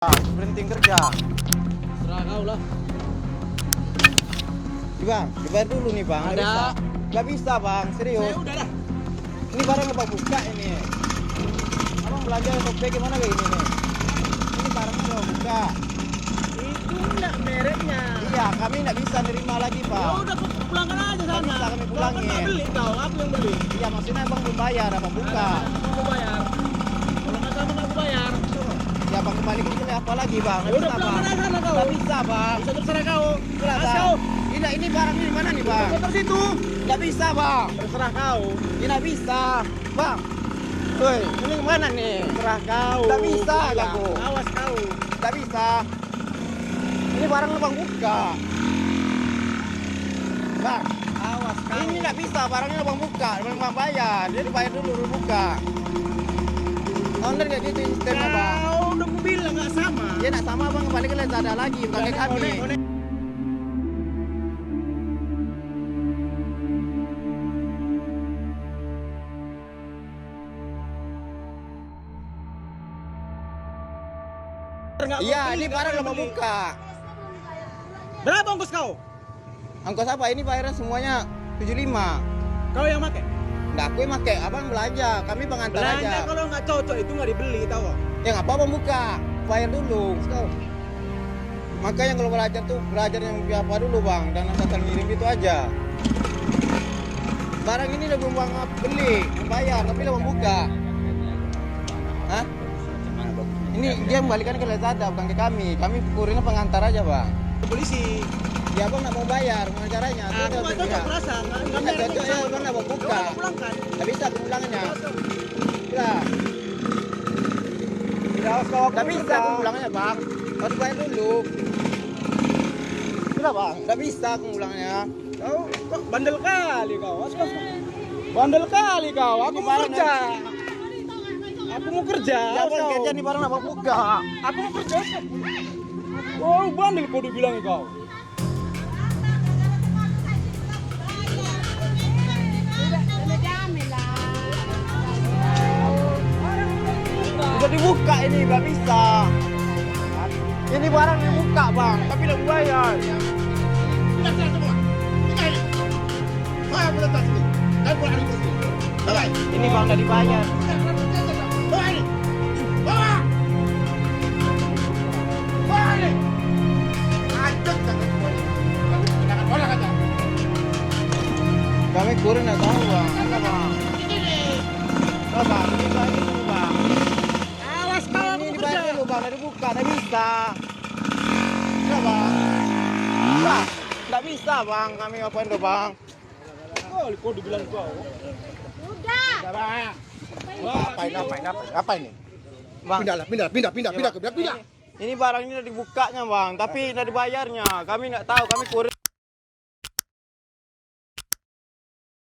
Berhenti kerja. Serah kau lah. Bang, dibayar dulu nih bang. Ada. Gak bisa bang, serius. Ya udah dah. Ini barangnya bang buka ini. Abang belanja Shopee gimana kayak ini nih? Ini barangnya bang buka. Itu enggak mereknya. Iya, kami nggak bisa nerima lagi Ya bang. udah kau pulangkan aja Nggak sana. bisa kami Kau pulangin. kan nggak beli kau, aku yang beli. Iya, maksudnya abang belum bayar, abang buka. Aku bayar. Kalau nggak sama aku bayar. Ya bang kembali ke sini apa lagi bang? Ya Nggak udah bisa pulangkan bang. aja sana kau. Nggak bisa bang. Bisa terserah kau. Nggak, As Bang. kau. Ini barangnya di mana nih bang? Motor situ. Nggak bisa bang. Terserah kau. Ini nggak bisa bang. Woi, ini kemana nih? Terserah kau. Nggak bisa Bilang. kamu. Awas kau. Nggak bisa. Ini barang bang buka. Bang, Awas kau. ini nggak bisa, barangnya bang buka, bang bayar. Jadi bayar dulu baru buka. Owner kayak gitu sistemnya bang. Kau udah aku bilang nggak sama. Dia nggak sama bang, kembali ke Lazada lagi, bukan kayak kami. Iya, ini barang bang buka. Berapa ongkos kau? Ongkos apa? Ini bayaran semuanya 75. Kau yang pakai? Nggak, aku yang pakai, abang belanja, kami pengantar Belanja aja. kalau nggak cocok itu nggak dibeli tahu? Yang apa bang buka? Bayar dulu. Makanya kalau belajar yang apa dulu bang, dan asal ngirim itu aja. Barang ini udah belum bang beli, bayar, tapi udah bang buka. Hah? Ini dia kembalikan ke Lazada, bukan ke kami. Kami kurirnya pengantar aja bang. Polisi. Ya abang nggak mau bayar, gimana caranya? Aku nggak cocok rasa. Nggak cocok ya, abang nggak mau buka. Pulangkan. Nggak bisa pengulangannya. Lah, Tidak kau nggak bisa pengulangannya bang. Harus bayar dulu. Sudah bang, nggak bisa pengulangannya. Kau bandel kali kau. Bandel kali kau. Aku Ini mau barang kerja. Aku mau kerja. Ya bang, kau. kerja nih barang abang buka. Aku mau kerja. Oh, bandel kau dibilang kau. Udah dibuka ini, nggak bisa. Ini barang yang buka bang, tapi udah bayar. Ini bang udah dibayar. Kami kurir nggak tahu bang, apa bang? Oh bang, ini bayar dulu bang. Awas kau aku Ini mau dibayar kerja. dulu bang, udah dibuka, nggak bisa. Nggak bang. Bang, nggak bisa bang, kami ngapain tuh bang? Kau dibilang kau. Apa ini? Bang, Pindah. ini barang ini udah dibukanya bang, tapi udah dibayarnya. Kami nggak tahu, kami kurir